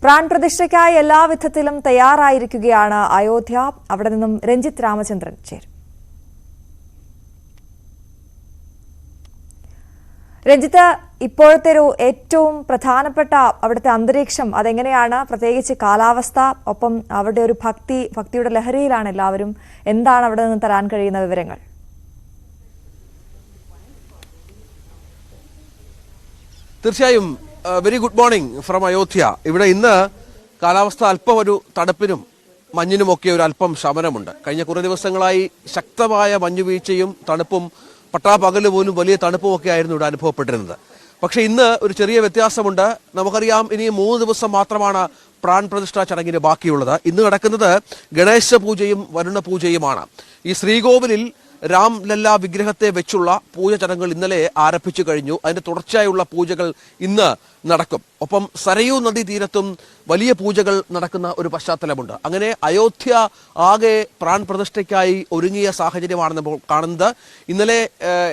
പ്രാൺപ്രതിഷ്ഠയ്ക്കായി എല്ലാവിധത്തിലും തയ്യാറായിരിക്കുകയാണ് അയോധ്യ. അവിടെ നിന്നും രഞ്ജിത്ത് രാമചന്ദ്രൻ ചേരും. രഞ്ജിത്ത്, ഇപ്പോഴത്തെ ഒരു ഏറ്റവും പ്രധാനപ്പെട്ട അവിടുത്തെ അന്തരീക്ഷം അതെങ്ങനെയാണ്? പ്രത്യേകിച്ച് കാലാവസ്ഥ, ഒപ്പം അവിടെ ഒരു ഭക്തിയുടെ ലഹരിയിലാണ് എല്ലാവരും. എന്താണ് അവിടെ നിന്ന് തരാൻ കഴിയുന്ന വിവരങ്ങൾ? തീർച്ചയായും very good morning from Ayodhya. ഇവിടെ ഇന്ന് കാലാവസ്ഥ അല്പം ഒരു തണുപ്പിനും മഞ്ഞിനുമൊക്കെ ഒരു അല്പം ശമനമുണ്ട്. കഴിഞ്ഞ കുറേ ദിവസങ്ങളായി ശക്തമായ മഞ്ഞുവീഴ്ചയും തണുപ്പും പട്ടാപ്പകല് പോലും വലിയ തണുപ്പുമൊക്കെ ആയിരുന്നു ഇവിടെ അനുഭവപ്പെട്ടിരുന്നത്. പക്ഷെ ഇന്ന് ഒരു ചെറിയ വ്യത്യാസമുണ്ട്. നമുക്കറിയാം, ഇനി 3 ദിവസം മാത്രമാണ് പ്രാൺ പ്രതിഷ്ഠാ ചടങ്ങിന് ബാക്കിയുള്ളത്. ഇന്ന് നടക്കുന്നത് ഗണേശ പൂജയും വരുണ പൂജയുമാണ്. ഈ ശ്രീകോവിലിൽ രാംലല്ല വിഗ്രഹത്തെ വെച്ചുള്ള പൂജ ചടങ്ങുകൾ ഇന്നലെ ആരംഭിച്ചു കഴിഞ്ഞു. അതിന്റെ തുടർച്ചയായുള്ള പൂജകൾ ഇന്ന് നടക്കും. ഒപ്പം സരയൂ നദീ തീരത്തും വലിയ പൂജകൾ നടക്കുന്ന ഒരു പശ്ചാത്തലമുണ്ട്. അങ്ങനെ അയോധ്യ ആകെ പ്രാൺ പ്രതിഷ്ഠയ്ക്കായി ഒരുങ്ങിയ സാഹചര്യമാണ് നമ്മൾ കാണുന്നത്. ഇന്നലെ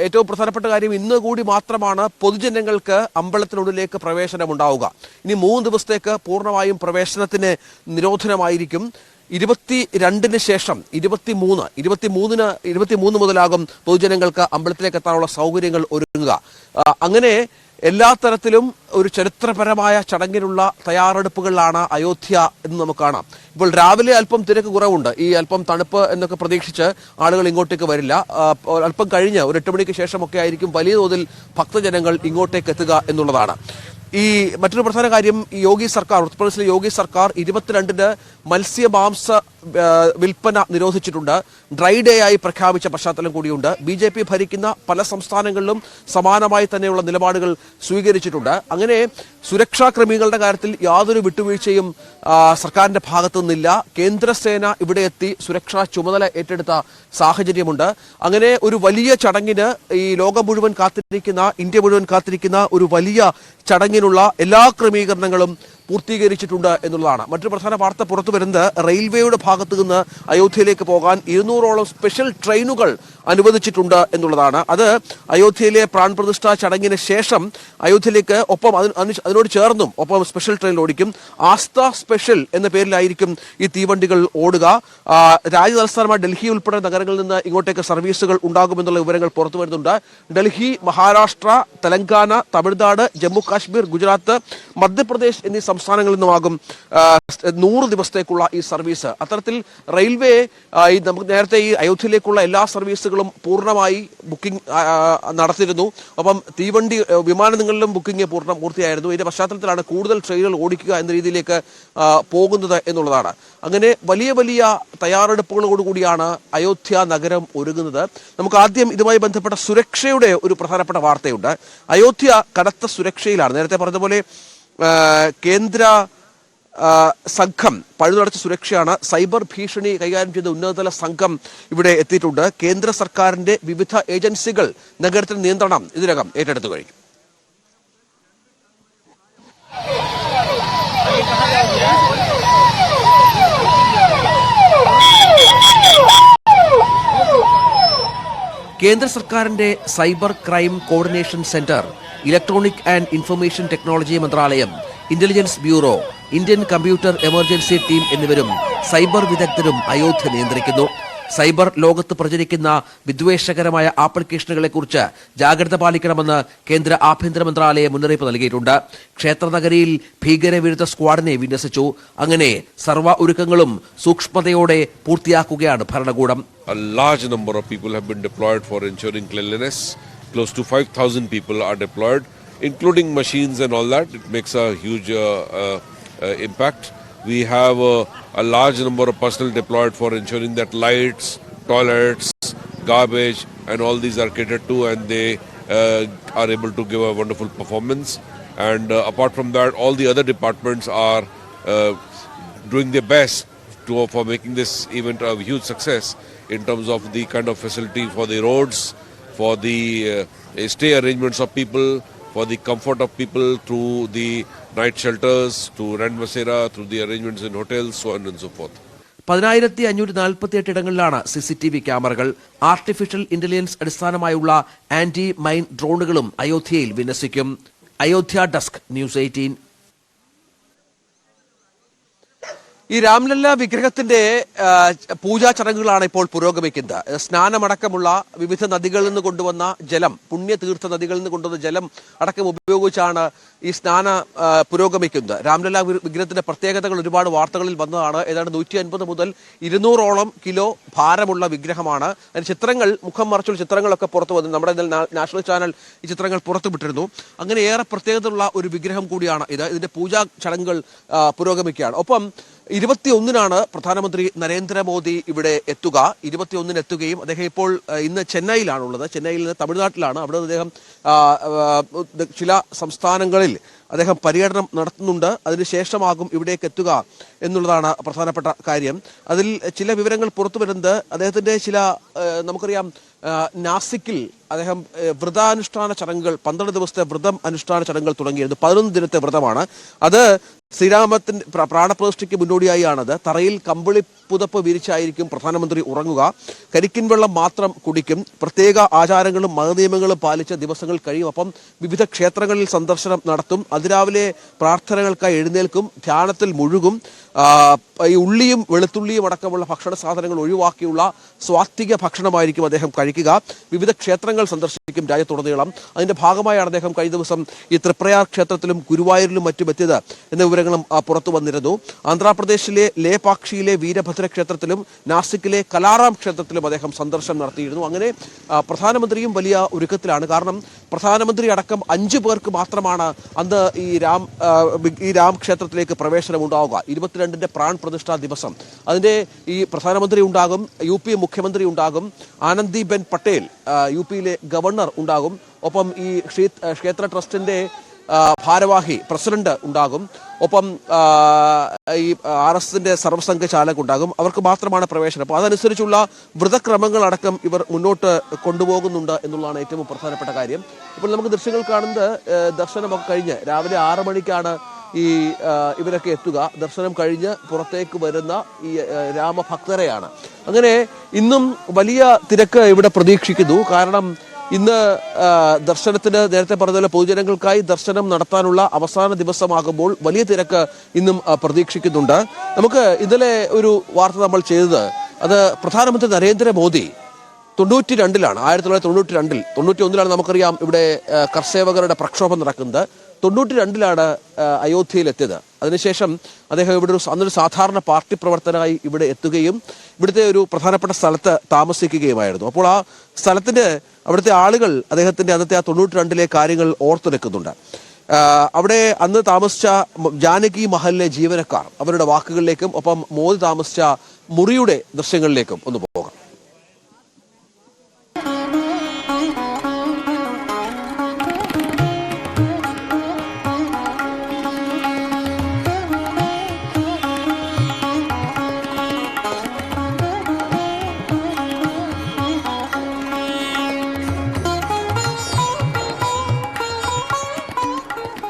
ഏറ്റവും പ്രധാനപ്പെട്ട കാര്യം, ഇന്ന് കൂടി മാത്രമാണ് പൊതുജനങ്ങൾക്ക് അമ്പലത്തിനുള്ളിലേക്ക് പ്രവേശനം ഉണ്ടാവുക. ഇനി 3 ദിവസത്തേക്ക് പൂർണ്ണമായും പ്രവേശനത്തിന് നിരോധനമായിരിക്കും. 22-ന് ശേഷം 23 മുതലാകും പൊതുജനങ്ങൾക്ക് അമ്പലത്തിലേക്ക് എത്താനുള്ള സൗകര്യങ്ങൾ ഒരുങ്ങുക. അങ്ങനെ എല്ലാ തരത്തിലും ഒരു ചരിത്രപരമായ ചടങ്ങിനുള്ള തയ്യാറെടുപ്പുകളിലാണ് അയോധ്യ എന്ന് നമുക്ക് കാണാം. ഇപ്പോൾ രാവിലെ അല്പം തിരക്ക് കുറവുണ്ട്. ഈ അല്പം തണുപ്പ് എന്നൊക്കെ പ്രതീക്ഷിച്ച് ആളുകൾ ഇങ്ങോട്ടേക്ക് വരില്ല. അല്പം കഴിഞ്ഞ് ഒരു 8 മണിക്ക് ശേഷമൊക്കെ ആയിരിക്കും വലിയ തോതിൽ ഭക്തജനങ്ങൾ ഇങ്ങോട്ടേക്ക് എത്തുക എന്നുള്ളതാണ്. ഈ മറ്റൊരു പ്രധാന കാര്യം, യോഗി സർക്കാർ, ഉത്തർപ്രദേശിലെ യോഗി സർക്കാർ 22-ന് മത്സ്യമാംസ വിൽപ്പന നിരോധിച്ചിട്ടുണ്ട്. ഡ്രൈ ഡേ ആയി പ്രഖ്യാപിച്ച പശ്ചാത്തലം കൂടിയുണ്ട്. BJP ഭരിക്കുന്ന പല സംസ്ഥാനങ്ങളിലും സമാനമായി തന്നെയുള്ള നിലപാടുകൾ സ്വീകരിച്ചിട്ടുണ്ട്. അങ്ങനെ സുരക്ഷാ ക്രമീകരണങ്ങളുടെ കാര്യത്തിൽ യാതൊരു വിട്ടുവീഴ്ചയും സർക്കാരിന്റെ ഭാഗത്തു നിന്നില്ല. കേന്ദ്രസേന ഇവിടെ എത്തി സുരക്ഷാ ചുമതല ഏറ്റെടുത്ത സാഹചര്യമുണ്ട്. അങ്ങനെ ഒരു വലിയ ചടങ്ങിന് ഈ ലോകം മുഴുവൻ കാത്തിരിക്കുന്ന, ഇന്ത്യ മുഴുവൻ കാത്തിരിക്കുന്ന ഒരു വലിയ ചടങ്ങിനുള്ള എല്ലാ ക്രമീകരണങ്ങളും പൂർത്തീകരിച്ചിട്ടുണ്ട് എന്നുള്ളതാണ്. മറ്റൊരു പ്രധാന വാർത്ത പുറത്തു വരുന്നത്, റെയിൽവേയുടെ ഭാഗത്തു നിന്ന് അയോധ്യയിലേക്ക് പോകാൻ 200ഓളം സ്പെഷ്യൽ ട്രെയിനുകൾ അനുവദിച്ചിട്ടുണ്ട് എന്നുള്ളതാണ്. അത് അയോധ്യയിലെ പ്രാൺ പ്രതിഷ്ഠാ ചടങ്ങിന് ശേഷം അയോധ്യയിലേക്ക് ഒപ്പം അതിനോട് ചേർന്നും ഒപ്പം സ്പെഷ്യൽ ട്രെയിൻ ഓടിക്കും. ആസ്ഥ സ്പെഷ്യൽ എന്ന പേരിലായിരിക്കും ഈ തീവണ്ടികൾ ഓടുക. രാജ്യതലസ്ഥാനമായ ഡൽഹി ഉൾപ്പെടെ നഗരങ്ങളിൽ നിന്ന് ഇങ്ങോട്ടേക്ക് സർവീസുകൾ ഉണ്ടാകുമെന്നുള്ള വിവരങ്ങൾ പുറത്തു വരുന്നുണ്ട്. ഡൽഹി, മഹാരാഷ്ട്ര, തെലങ്കാന, തമിഴ്നാട്, ജമ്മു കാശ്മീർ, ഗുജറാത്ത്, മധ്യപ്രദേശ് എന്നീ സംസ്ഥാനങ്ങളിൽ നിന്നുമാകും 100 ദിവസത്തേക്കുള്ള ഈ സർവീസ്. അത്തരത്തിൽ റെയിൽവേ നമുക്ക് നേരത്തെ ഈ അയോധ്യയിലേക്കുള്ള എല്ലാ സർവീസുകളും പൂർണ്ണമായി ബുക്കിംഗ് നടത്തിയിരുന്നു. ഒപ്പം തീവണ്ടി വിമാനങ്ങളിലും ബുക്കിംഗ് പൂർത്തിയായിരുന്നു. ഇതിന്റെ പശ്ചാത്തലത്തിലാണ് കൂടുതൽ ട്രെയിനുകൾ ഓടിക്കുക എന്ന രീതിയിലേക്ക് പോകുന്നത് എന്നുള്ളതാണ്. അങ്ങനെ വലിയ വലിയ തയ്യാറെടുപ്പുകളോടുകൂടിയാണ് അയോധ്യ നഗരം ഒരുങ്ങുന്നത്. നമുക്ക് ആദ്യം ഇതുമായി ബന്ധപ്പെട്ട സുരക്ഷയുടെ ഒരു പ്രധാനപ്പെട്ട വാർത്തയുണ്ട്. അയോധ്യ കനത്ത സുരക്ഷയിലാണ്. നേരത്തെ പറഞ്ഞതുപോലെ കേന്ദ്ര സംഘം പഴുതടച്ച സുരക്ഷയാണ്. സൈബർ ഭീഷണി കൈകാര്യം ചെയ്ത ഉന്നതതല സംഘം ഇവിടെ എത്തിയിട്ടുണ്ട്. കേന്ദ്ര സർക്കാരിന്റെ വിവിധ ഏജൻസികൾ നഗരത്തിൽ നിയന്ത്രണം ഇതിനകം ഏറ്റെടുത്തു കഴിഞ്ഞു. കേന്ദ്ര സർക്കാരിന്റെ cyber crime coordination centre, electronic and information technology മന്ത്രാലയം, intelligence bureau, Indian computer emergency team എന്നിവരും സൈബർ വിദഗ്ധരും അയോധ്യ നിയന്ത്രിക്കുന്നു. സൈബർ ലോകത്ത് പ്രചരിക്കുന്ന വിദ്വേഷകരമായ ആപ്ലിക്കേഷനുകളെക്കുറിച്ച് ജാഗ്രത പാലിക്കണമെന്ന് കേന്ദ്ര ആഭ്യന്തര മന്ത്രാലയം മുന്നറിയിപ്പ് നൽകിയിട്ടുണ്ട്. ക്ഷേത്രനഗരിയിൽ ഭീകരവിരുദ്ധ സ്ക്വാഡിനെ വിന്യസിച്ചു. അങ്ങനെ സർവ്വ ഒരുക്കങ്ങളും സൂക്ഷ്മതയോടെ പൂർത്തിയാക്കുകയാണ് ഭരണകൂടം. A large number of people have been deployed for ensuring cleanliness. Close to 5,000 people are deployed, including machines and all that. It makes a huge impact. We have a large number of personnel deployed for ensuring that lights, toilets, garbage and all these are catered to, and they are able to give a wonderful performance. And apart from that, all the other departments are doing their best for making this event a huge success in terms of the kind of facility for the roads, for the stay arrangements of people, for the comfort of people, through the night shelters, to rent basera, through the arrangements in hotels, so on and so forth. 1548 ഇടങ്ങളിലാണ് CCTV ക്യാമറകൾ. Artificial intelligence അടിസ്ഥാനമായുള്ള anti mine ഡ്രോണുകളും അയോധ്യയിൽ വിന്യസിക്കും. Ayodhya desk, news 18. ഈ രാംലല്ല വിഗ്രഹത്തിന്റെ പൂജാ ചടങ്ങുകളാണ് ഇപ്പോൾ പുരോഗമിക്കുന്നത്. സ്നാനമടക്കമുള്ള വിവിധ നദികളിൽ നിന്ന് കൊണ്ടുവന്ന ജലം, പുണ്യതീർത്ഥ നദികളിൽ നിന്ന് കൊണ്ടുവന്ന ജലം അടക്കം ഉപയോഗിച്ചാണ് ഈ സ്നാന പുരോഗമിക്കുന്നത്. രാംലല്ല വിഗ്രഹത്തിന്റെ പ്രത്യേകതകൾ ഒരുപാട് വാർത്തകളിൽ വന്നതാണ്. ഏതാണ്ട് 150 മുതൽ 200ഓളം കിലോ ഭാരമുള്ള വിഗ്രഹമാണ്. അതിന് ചിത്രങ്ങൾ, മുഖം മറച്ചുള്ള ചിത്രങ്ങളൊക്കെ പുറത്തു വന്നു. നമ്മുടെ നാഷണൽ ചാനൽ ഈ ചിത്രങ്ങൾ പുറത്തുവിട്ടിരുന്നു. അങ്ങനെ ഏറെ പ്രത്യേകതയുള്ള ഒരു വിഗ്രഹം കൂടിയാണ് ഇത്. ഇതിന്റെ പൂജാ ചടങ്ങുകൾ പുരോഗമിക്കുകയാണ്. ഒപ്പം 21-നാണ് പ്രധാനമന്ത്രി നരേന്ദ്രമോദി ഇവിടെ എത്തുക. 21-ന് എത്തുകയും അദ്ദേഹം ഇപ്പോൾ ഇന്ന് ചെന്നൈയിലാണുള്ളത്. ചെന്നൈയിൽ നിന്ന് തമിഴ്നാട്ടിലാണ്. അവിടെ അദ്ദേഹം ചില സംസ്ഥാനങ്ങളിൽ അദ്ദേഹം പര്യടനം നടത്തുന്നുണ്ട്. അതിനുശേഷമാകും ഇവിടേക്ക് എത്തുക എന്നുള്ളതാണ് പ്രധാനപ്പെട്ട കാര്യം. അതിൽ ചില വിവരങ്ങൾ പുറത്തു വരുന്നത് അദ്ദേഹത്തിന്റെ ചില നമുക്കറിയാം നാസിക്കിൽ അദ്ദേഹം വ്രതാനുഷ്ഠാന ചടങ്ങുകൾ 12 ദിവസത്തെ വ്രതം അനുഷ്ഠാന ചടങ്ങുകൾ തുടങ്ങിയിരുന്നു. 11 ദിനത്തെ വ്രതമാണ് അത്. ശ്രീരാമത്തിന്റെ പ്രാണപ്രതിഷ്ഠയ്ക്ക് മുന്നോടിയായാണത്. തറയിൽ കമ്പിളി പുതപ്പ് വിരിച്ചായിരിക്കും പ്രധാനമന്ത്രി ഉറങ്ങുക. കരിക്കിൻ വെള്ളം മാത്രം കുടിക്കും. പ്രത്യേക ആചാരങ്ങളും മതനിയമങ്ങളും പാലിച്ച ദിവസങ്ങൾ കഴിയും. അപ്പം വിവിധ ക്ഷേത്രങ്ങളിൽ സന്ദർശനം നടത്തും. അതിരാവിലെ പ്രാർത്ഥനകൾക്കായി എഴുന്നേൽക്കും. ധ്യാനത്തിൽ മുഴുകും. ഈ ഉള്ളിയും വെളുത്തുള്ളിയും അടക്കമുള്ള ഭക്ഷണ സാധനങ്ങൾ ഒഴിവാക്കിയുള്ള സ്വാത്വിക ഭക്ഷണമായിരിക്കും അദ്ദേഹം കഴിക്കുക. വിവിധ ക്ഷേത്രങ്ങൾ സന്ദർശിക്കും രാജ്യത്തുടനീളം. അതിന്റെ ഭാഗമായാണ് അദ്ദേഹം കഴിഞ്ഞ ദിവസം ഈ തൃപ്രയാർ ക്ഷേത്രത്തിലും ഗുരുവായൂരിലും മറ്റും എത്തിയത് എന്ന വിവരങ്ങളും പുറത്തു വന്നിരുന്നു. ആന്ധ്രാപ്രദേശിലെ ലേപാക്ഷിയിലെ വീരഭദ്ര ക്ഷേത്രത്തിലും നാസിക്കിലെ കലാറാം ക്ഷേത്രത്തിലും അദ്ദേഹം സന്ദർശനം നടത്തിയിരുന്നു. അങ്ങനെ പ്രധാനമന്ത്രിയും വലിയ ഒരുക്കത്തിലാണ്. കാരണം പ്രധാനമന്ത്രി അടക്കം 5 പേർക്ക് മാത്രമാണ് അന്ന് ഈ രാം ക്ഷേത്രത്തിലേക്ക് പ്രവേശനം ഉണ്ടാവുക. 22-ന്റെ പ്രാൺ പ്രതിഷ്ഠാ ദിവസം. അതിന്റെ ഈ പ്രധാനമന്ത്രി ഉണ്ടാകും, UP മുഖ്യമന്ത്രി ഉണ്ടാകും, ആനന്ദിബെൻ പട്ടേൽ UPയിലെ ഗവർണർ ഉണ്ടാകും. ഒപ്പം ഈ ക്ഷേത്ര ട്രസ്റ്റിന്റെ ഭാരവാഹി പ്രസിഡന്റ് ഉണ്ടാകും. ഒപ്പം ഈ RSന്റെ സർവ്വസംഘ ചാലക് ഉണ്ടാകും. അവർക്ക് മാത്രമാണ് പ്രവേശനം. അപ്പോൾ അതനുസരിച്ചുള്ള വ്രതക്രമങ്ങളടക്കം ഇവർ മുന്നോട്ട് കൊണ്ടുപോകുന്നുണ്ട് എന്നുള്ളതാണ് ഏറ്റവും പ്രധാനപ്പെട്ട കാര്യം. ഇപ്പോൾ നമുക്ക് ദൃശ്യങ്ങൾ കാണുന്നത് ദർശനമൊക്കെ കഴിഞ്ഞ് രാവിലെ 6 മണിക്കാണ് ഇവരൊക്കെ എത്തുക. ദർശനം കഴിഞ്ഞ് പുറത്തേക്ക് വരുന്ന ഈ രാമഭക്തരെയാണ്. അങ്ങനെ ഇന്നും വലിയ തിരക്ക് ഇവിടെ പ്രതീക്ഷിക്കുന്നു. കാരണം ഇന്ന് ദർശനത്തിന്, നേരത്തെ പറഞ്ഞ പൊതുജനങ്ങൾക്കായി ദർശനം നടത്താനുള്ള അവസാന ദിവസമാകുമ്പോൾ വലിയ തിരക്ക് ഇന്നും പ്രതീക്ഷിക്കുന്നുണ്ട്. നമുക്ക് ഇന്നലെ ഒരു വാർത്ത നമ്മൾ ചെയ്തത്, അത് പ്രധാനമന്ത്രി നരേന്ദ്രമോദി 92-ലാണ്, 1992-ൽ, 91-ലാണ് നമുക്കറിയാം ഇവിടെ കർഷകരുടെ പ്രക്ഷോഭം നടക്കുന്നത്. 92-ലാണ് അയോധ്യയിലെത്തിയത്. അതിനുശേഷം അദ്ദേഹം ഇവിടെ അന്നൊരു സാധാരണ പാർട്ടി പ്രവർത്തകനായി ഇവിടെ എത്തുകയും ഇവിടുത്തെ ഒരു പ്രധാനപ്പെട്ട സ്ഥലത്ത് താമസിക്കുകയുമായിരുന്നു. അപ്പോൾ ആ സ്ഥലത്തിന്റെ അവിടുത്തെ ആളുകൾ അദ്ദേഹത്തിന്റെ അന്നത്തെ ആ 92-ലെ കാര്യങ്ങൾ ഓർത്തെടുക്കുന്നുണ്ട്. അവിടെ അന്ന് താമസിച്ച ജാനകി മഹലിലെ ജീവനക്കാർ, അവരുടെ വാക്കുകളിലേക്കും ഒപ്പം മോദി താമസിച്ച മുറിയുടെ ദൃശ്യങ്ങളിലേക്കും ഒന്ന് പോകാം.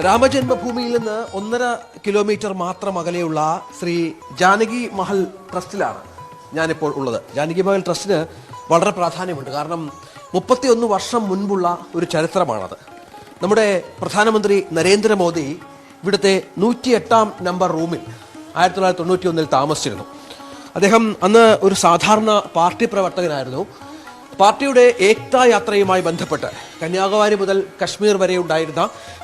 രാമജന്മഭൂമിയിൽ നിന്ന് 1.5 കിലോമീറ്റർ മാത്രം അകലെയുള്ള ശ്രീ ജാനകി മഹൽ ട്രസ്റ്റിലാണ് ഞാനിപ്പോൾ ഉള്ളത്. ജാനകി മഹൽ ട്രസ്റ്റിന് വളരെ പ്രാധാന്യമുണ്ട്. കാരണം 31 വർഷം മുൻപുള്ള ഒരു ചരിത്രമാണത്. നമ്മുടെ പ്രധാനമന്ത്രി നരേന്ദ്രമോദി ഇവിടുത്തെ 108-ാം നമ്പർ റൂമിൽ 1991-ൽ താമസിച്ചിരുന്നു. അദ്ദേഹം അന്ന് ഒരു സാധാരണ പാർട്ടി പ്രവർത്തകനായിരുന്നു. പാർട്ടിയുടെ ഏക്താ യാത്രയുമായി ബന്ധപ്പെട്ട് കന്യാകുമാരി മുതൽ കശ്മീർ വരെ ഉണ്ടായിരുന്ന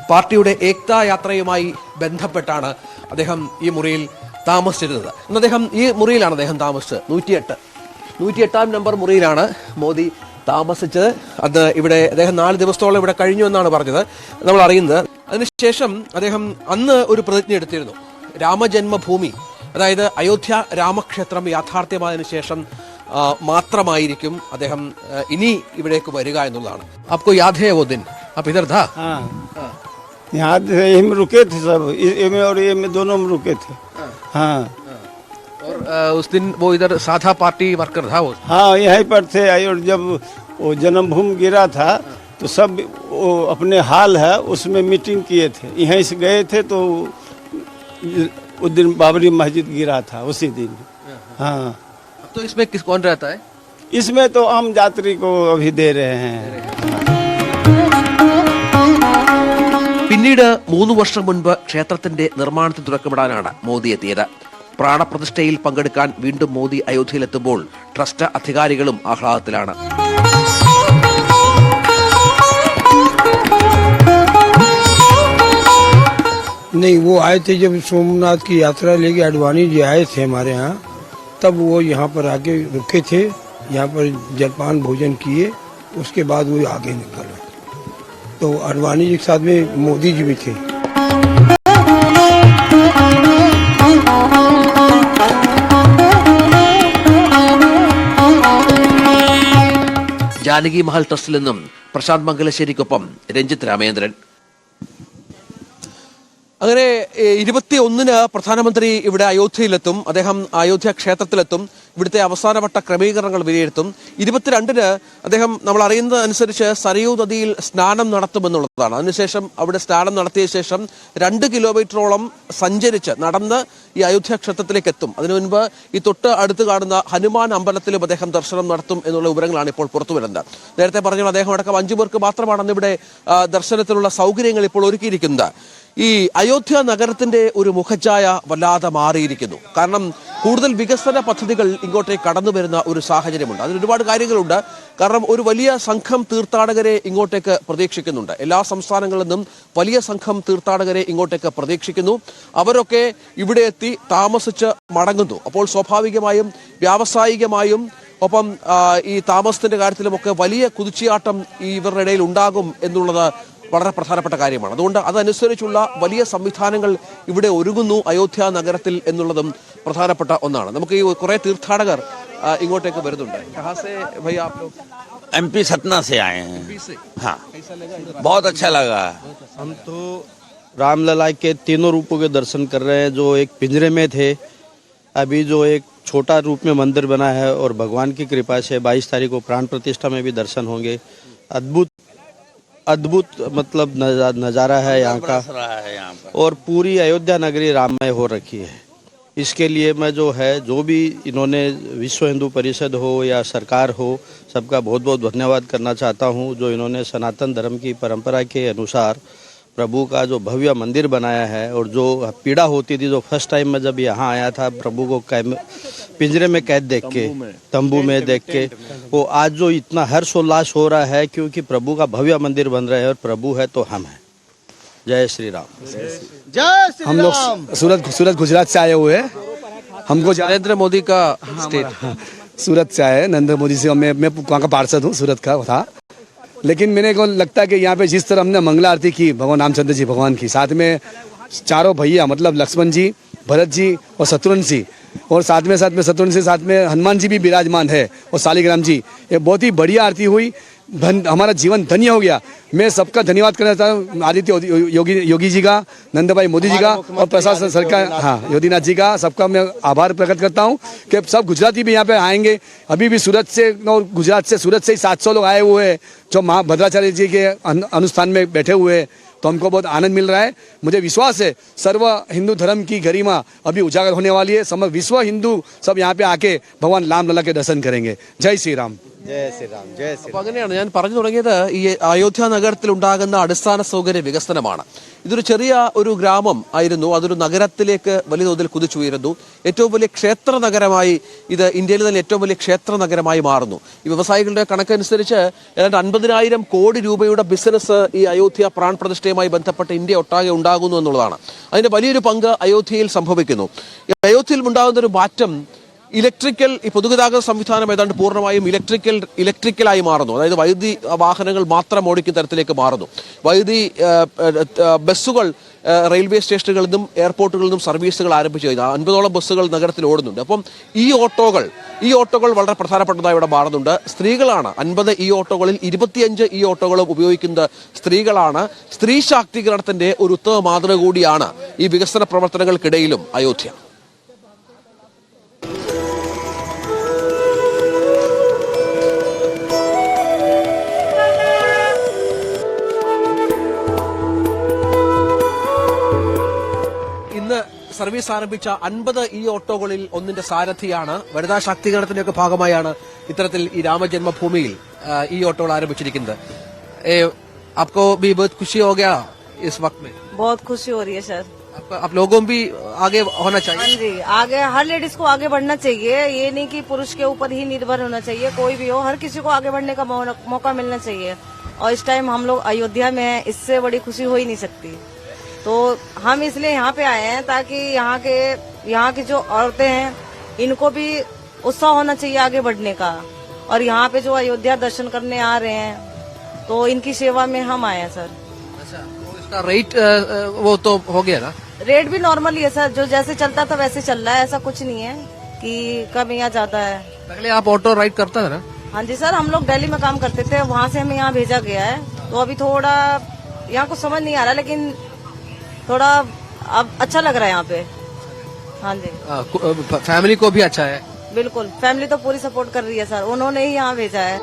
പാർട്ടിയുടെ ഏക്താ യാത്രയുമായി ബന്ധപ്പെട്ടാണ് അദ്ദേഹം ഈ മുറിയിൽ താമസിച്ചിരുന്നത്. ഇന്ന് അദ്ദേഹം ഈ മുറിയിലാണ് അദ്ദേഹം താമസിച്ചത്. 108-ാം നമ്പർ മുറിയിലാണ് മോദി താമസിച്ചത്. അത് ഇവിടെ അദ്ദേഹം 4 ദിവസത്തോളം ഇവിടെ കഴിഞ്ഞു എന്നാണ് പറഞ്ഞത്, നമ്മൾ അറിയുന്നത്. അതിനുശേഷം അദ്ദേഹം അന്ന് ഒരു പ്രതിജ്ഞ എടുത്തിരുന്നു. രാമജന്മഭൂമി, അതായത് അയോധ്യ രാമക്ഷേത്രം യാഥാർത്ഥ്യമായതിനു ശേഷം മാത്രമായിരിക്കും അദ്ദേഹം ഇനി ഇവിടേക്ക് വരിക എന്നുള്ളതാണ്. आपको याद है वो दिन आप इधर था? हाँ, यहाँ यही में रुके थे सब, में और ये में दोनों में रुके थे. हाँ, और उस दिन वो इधर साधा पार्टी वर्कर था वो? हाँ, यहीं पर थे. और जब वो जन्मभूमि गिरा था तो सब वो अपने हाल है उसमें मीटिंग किए थे. यहीं से गए थे तो उस दिन बाबरी मस्जिद गिरा था उसी दिन. हाँ, तो इसमें कौन रहता है? इसमें तो आम यात्री को अभी दे रहे हैं. പിന്നീട് 3 വർഷം മുൻപ് ക്ഷേത്രത്തിന്റെ നിർമ്മാണത്തിന് തുടക്കമിടാനാണ് മോദി എത്തിയത്. പ്രാണപ്രതിഷ്ഠയിൽ പങ്കെടുക്കാൻ വീണ്ടും മോദി അയോധ്യയിലെത്തുമ്പോൾ ട്രസ്റ്റ് അധികാരികളും ആഹ്ലാദത്തിലാണ്. नहीं, वो आए थे जब सोमनाथ की यात्रा लेके अडवाणी जी आए थे हमारे यहाँ, तब वो यहाँ पर आके रुके थे, यहाँ पर जलपान भोजन किए, उसके बाद वो आगे निकले. तो अडवाणी जी के साथ में मोदी जी भी थे. ജാനകി മഹൽ ട്രസ്റ്റിൽ നിന്നും പ്രശാന്ത് മംഗലശ്ശേരിക്കൊപ്പം രഞ്ജിത്ത് രാമേന്ദ്രൻ. അങ്ങനെ 21-ന് പ്രധാനമന്ത്രി ഇവിടെ അയോധ്യയിലെത്തും. അദ്ദേഹം അയോധ്യ ക്ഷേത്രത്തിലെത്തും. ഇവിടുത്തെ അവസാനവട്ട ക്രമീകരണങ്ങൾ വിലയിരുത്തും. 22-ന് അദ്ദേഹം നമ്മൾ അറിയുന്നത് അനുസരിച്ച് സരയൂ നദിയിൽ സ്നാനം നടത്തുമെന്നുള്ളതാണ്. അതിനുശേഷം അവിടെ സ്നാനം നടത്തിയ ശേഷം 2 കിലോമീറ്ററോളം സഞ്ചരിച്ച് നടന്ന് ഈ അയോധ്യ ക്ഷേത്രത്തിലേക്ക് എത്തും. അതിനു മുൻപ് ഈ തൊട്ട് അടുത്ത് കാണുന്ന ഹനുമാൻ അമ്പലത്തിലും അദ്ദേഹം ദർശനം നടത്തും എന്നുള്ള വിവരങ്ങളാണ് ഇപ്പോൾ പുറത്തു വരുന്നത്. നേരത്തെ പറഞ്ഞാൽ അദ്ദേഹം അടക്കം 5 പേർക്ക് മാത്രമാണ് അന്നിവിടെ ദർശനത്തിനുള്ള സൗകര്യങ്ങൾ ഇപ്പോൾ ഒരുക്കിയിരിക്കുന്നത്. ഈ അയോധ്യ നഗരത്തിന്റെ ഒരു മുഖഛായ വല്ലാതെ മാറിയിരിക്കുന്നു. കാരണം കൂടുതൽ വികസന പദ്ധതികൾ ഇങ്ങോട്ടേക്ക് കടന്നു വരുന്ന ഒരു സാഹചര്യമുണ്ട്. അതിന് ഒരുപാട് കാര്യങ്ങളുണ്ട്. കാരണം ഒരു വലിയ സംഘം തീർത്ഥാടകരെ ഇങ്ങോട്ടേക്ക് പ്രതീക്ഷിക്കുന്നുണ്ട്. എല്ലാ സംസ്ഥാനങ്ങളിൽ നിന്നും വലിയ സംഘം തീർത്ഥാടകരെ ഇങ്ങോട്ടേക്ക് പ്രതീക്ഷിക്കുന്നു. അവരൊക്കെ ഇവിടെ എത്തി താമസിച്ച് മടങ്ങുന്നു. അപ്പോൾ സ്വാഭാവികമായും വ്യാവസായികമായും ഒപ്പം ഈ താമസത്തിന്റെ കാര്യത്തിലുമൊക്കെ വലിയ കുതിച്ചുചാട്ടം ഇവരുടെ ഇടയിൽ ഉണ്ടാകും എന്നുള്ളത് വളരെ പ്രധാനപ്പെട്ട കാര്യമാണ്. അതുകൊണ്ട് അതനുസരിച്ചുള്ള വലിയ സംവിധാനങ്ങൾ ഇവിടെ ഒരുങ്ങുന്നു അയോധ്യ നഗരത്തിൽ എന്നുള്ളതും പ്രധാനപ്പെട്ട ഒന്നാണ്. നമുക്ക് ഈ കുറെ തീർത്ഥാടകർ ഇങ്ങോട്ടേക്ക് വരുന്നുണ്ട്. MP सतना से आए हैं. हाँ, बहुत अच्छा लगा. हम तो रामलला के तीनों रूपों के दर्शन कर रहे हैं. जो एक पिंजरे में थे, अभी जो एक छोटा रूप में मंदिर बना है, और भगवान की कृपा से 22 तारीख को प्राण प्रतिष्ठा में भी दर्शन होंगे. अद्भुत मतलब नज़ारा है यहाँ का. और पूरी अयोध्या नगरी राममय हो रखी है. इसके लिए मैं जो भी इन्होंने विश्व हिंदू परिषद हो या सरकार हो, सबका बहुत बहुत धन्यवाद करना चाहता हूँ. जो इन्होंने सनातन धर्म की परंपरा के अनुसार प्रभु का जो भव्य मंदिर बनाया है, और जो पीड़ा होती थी जो फर्स्ट टाइम मैं जब यहाँ आया था प्रभु को पिंजरे में कैद देख के, तंबू में देख के, वो आज जो इतना हर्षोल्लास हो रहा है क्योंकि प्रभु का भव्य मंदिर बन रहा है, और प्रभु है तो हम हैं. जय श्री राम. हम लोग सूरत गुजरात से आए हुए हैं. हमको नरेंद्र मोदी का स्टेट सूरत से आए. नरेंद्र मोदी से मैं वहाँ का पार्षद हूँ, सूरत का था. लेकिन मेरे को लगता है कि यहाँ पे जिस तरह हमने मंगला आरती की भगवान रामचंद्र जी भगवान की, साथ में चारों भैया मतलब लक्ष्मण जी, भरत जी और शत्रुघ्न जी, और साथ में शत्रुघ्न से साथ में हनुमान जी भी विराजमान है, और शालिग्राम जी. ये बहुत ही बढ़िया आरती हुई. हमारा जीवन धन्य हो गया. मैं सबका धन्यवाद करना चाहता हूँ. आदित्य योगी जी का, नंद भाई मोदी जी का, और प्रशासन सरकार योगीनाथ जी का, सबका मैं आभार प्रकट करता हूँ कि सब गुजराती भी यहाँ पे आएंगे. अभी भी सूरत से और गुजरात से सूरत से ही 700 लोग आए हुए हैं जो माँ भद्राचार्य जी के अनुष्ठान में बैठे हुए हैं. तो हमको बहुत आनंद मिल रहा है. मुझे विश्वास है सर्व हिंदू धर्म की गरिमा अभी उजागर होने वाली है. समग्र विश्व हिंदू सब यहाँ पे आके भगवान रामलला के दर्शन करेंगे. जय श्री राम. അപ്പൊ അങ്ങനെയാണ് ഞാൻ പറഞ്ഞു തുടങ്ങിയത്. ഈ അയോധ്യ നഗരത്തിൽ ഉണ്ടാകുന്ന അടിസ്ഥാന സൗകര്യ വികസനമാണ്. ഇതൊരു ചെറിയ ഒരു ഗ്രാമം ആയിരുന്നു, അതൊരു നഗരത്തിലേക്ക് വലിയ തോതിൽ കുതിച്ചുയരുന്നു. ഏറ്റവും വലിയ ക്ഷേത്ര നഗരമായി ഇത് ഇന്ത്യയിലെ തന്നെ ഏറ്റവും വലിയ ക്ഷേത്ര നഗരമായി മാറുന്നു. ഈ വ്യവസായികളുടെ കണക്കനുസരിച്ച് ഏതാണ്ട് 50,000 കോടി രൂപയുടെ ബിസിനസ് ഈ അയോധ്യ പ്രാൺ പ്രതിഷ്ഠയുമായി ബന്ധപ്പെട്ട് ഇന്ത്യ ഒട്ടാകെ ഉണ്ടാകുന്നു എന്നുള്ളതാണ്. അതിന്റെ വലിയൊരു പങ്ക് അയോധ്യയിൽ സംഭവിക്കുന്നു. ഈ അയോധ്യയിൽ ഉണ്ടാകുന്ന ഒരു മാറ്റം ഇലക്ട്രിക്കൽ, ഈ പൊതുഗതാഗത സംവിധാനം ഏതാണ്ട് പൂർണ്ണമായും ഇലക്ട്രിക്കലായി മാറുന്നു. അതായത് വൈദ്യുതി വാഹനങ്ങൾ മാത്രം ഓടിക്കുന്ന തരത്തിലേക്ക് മാറുന്നു. വൈദ്യുതി ബസ്സുകൾ റെയിൽവേ സ്റ്റേഷനുകളിൽ നിന്നും എയർപോർട്ടുകളിൽ നിന്നും സർവീസുകൾ ആരംഭിച്ചു കഴിഞ്ഞാൽ 50ഓളം ബസ്സുകൾ നഗരത്തിൽ ഓടുന്നുണ്ട്. അപ്പം ഈ ഓട്ടോകൾ വളരെ പ്രധാനപ്പെട്ടതായി ഇവിടെ മാറുന്നുണ്ട്. സ്ത്രീകളാണ് 50 ഈ ഓട്ടോകളിൽ 25 ഈ ഓട്ടോകളും ഉപയോഗിക്കുന്നത് സ്ത്രീകളാണ്. സ്ത്രീ ശാക്തീകരണത്തിന്റെ ഒരു ഉത്തമ മാതൃക കൂടിയാണ് ഈ വികസന പ്രവർത്തനങ്ങൾക്കിടയിലും അയോധ്യ. സർവീസ് ആരംഭിച്ച 50 ഈ ഓട്ടോകളിൽ ഒന്നിന്റെ സാരഥിയാണ്. വനിതാ ശാക്തീകരണത്തിന്റെയൊക്കെ ഭാഗമായാണ് ഇത്തരത്തിൽ ഈ രാമജന്മഭൂമിയിൽ ഈ ഓട്ടോകൾ ആരംഭിച്ചിരിക്കുന്നത്. आपको भी बहुत खुशी हो गया इस वक्त में? बहुत खुशी हो रही है सर. आप लोगों भी आगे होना चाहिए। हाँ जी, आगे हर लेडीज को आगे बढ़ना चाहिए। ये नहीं कि पुरुष के ऊपर ही निर्भर होना चाहिए, कोई भी हो, हर किसी को आगे बढ़ने का मौका मिलना चाहिए। और इस टाइम हम लोग अयोध्या में हैं, इससे बड़ी खुशी हो ही नहीं सकती। तो हम इसलिए यहाँ पे आए हैं ताकि यहाँ की जो औरतें हैं इनको भी उत्साह होना चाहिए आगे बढ़ने का। और यहाँ पे जो अयोध्या दर्शन करने आ रहे हैं तो इनकी सेवा में हम आए हैं सर। अच्छा, तो इसका रेट वो तो हो गया ना? रेट भी नॉर्मल ही है सर, जो जैसे चलता था वैसे चल रहा है, ऐसा कुछ नहीं है कि कम या ज्यादा है। पहले आप ऑटो राइड करता था ना? हाँ जी सर, हम लोग दिल्ली में काम करते थे, वहाँ से हमें यहाँ भेजा गया है। तो अभी थोड़ा यहाँ कुछ समझ नहीं आ रहा, लेकिन थोड़ा अब अच्छा लग रहा है यहाँ पे। हाँ जी, फैमिली को भी अच्छा है। बिल्कुल, फैमिली तो पूरी सपोर्ट कर रही है सर, उन्होंने ही यहाँ भेजा है।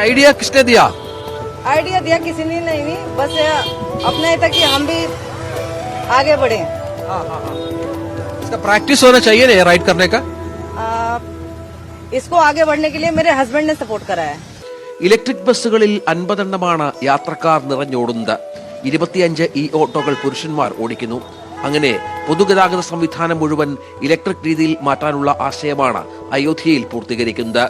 आइडिया किसने दिया? आइडिया दिया किसी ने नहीं, बस अपना ही था कि हम भी आगे बढ़े। इसका प्रैक्टिस होना चाहिए ना राइड करने का। इसको आगे बढ़ने के लिए मेरे हस्बैंड ने सपोर्ट करा है। ഇലക്ട്രിക് ബസ്സുകളിൽ 50 എണ്ണമാണ് യാത്രക്കാർ നിറഞ്ഞോടുന്നത്. 25 ഈ ഓട്ടോകൾ പുരുഷന്മാർ ഓടിക്കുന്നു. അങ്ങനെ പൊതുഗതാഗത സംവിധാനം മുഴുവൻ ഇലക്ട്രിക് രീതിയിൽ മാറ്റാനുള്ള ആശയമാണ് അയോധ്യയിൽ പൂർത്തീകരിക്കുന്നത്.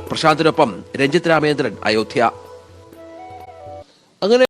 പ്രശാന്തിനൊപ്പം രഞ്ജിത്ത് രാമേന്ദ്രൻ, അയോധ്യ. അങ്ങനെ